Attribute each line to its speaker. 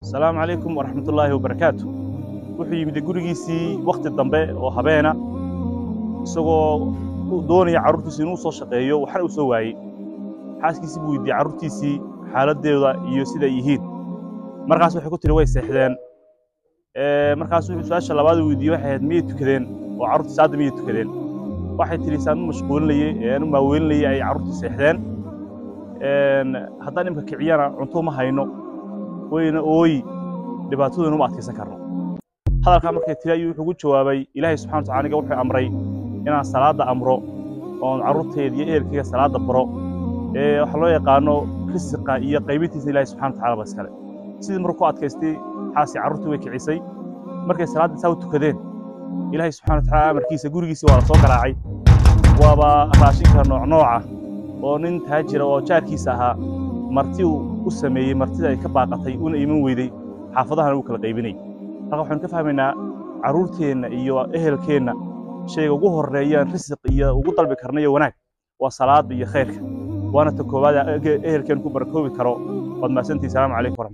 Speaker 1: السلام عليكم ورحمة الله وبركاته. وحي من gurigiisii waqti dambe oo habeena isagoo doonaya carruurtiisa inuu soo shaqeeyo waxaan u soo waayay xaaskiisii buu weydiiyay carruurtiisii xaaladdeeda iyo sida ay yihiin markaas waxay ku tiri way seexdeen markaas wuxuu su'aasha labaad weydiiyay waxay ahayd miyay tukadeen oo carruurtii saada miyay tukadeen waxay tiri saan mashquulinayay aan ma weynlayay ay carruurtii seexdeen haddaan imka kiciyana cunto ma hayno wayna ooy dhibaataduna ma adkaysan karno hadalka markay tiri ayuu wuxuu ugu jawaabay ilaahay subxaanahu wa ta'aala wuxuu amray inaan salaada amro oo carruurteeda iyo ehelkayga salaada baro waxa loo yaqaano risqa iyo qaybintiisa ilaahay subxaanahu wa ta'aala bas kale sidii markuu adkaystay xaasi carruurtii way kicisay markay salaada saa u tukadeen ilaahay subxaanahu wa ta'aala amarkiisa gurigiisa waa la soo garaacay waaba raashinka nooca oo nin taajir oo jaarkiisa ahaa marti u sameeyay martida ay ka baaqatay una iman weyday xaafadahana uu kala qaybinay halka waxaan ka fahmaynaa carruurteena iyo ehelkeena shayga ugu horeeyaan risq iyo ugu dalbi karnayo wanaag waa salaad iyo khayrka waana ta koobaad ehelkeen ku barakoobi karo wad maasantii salaamu calaykum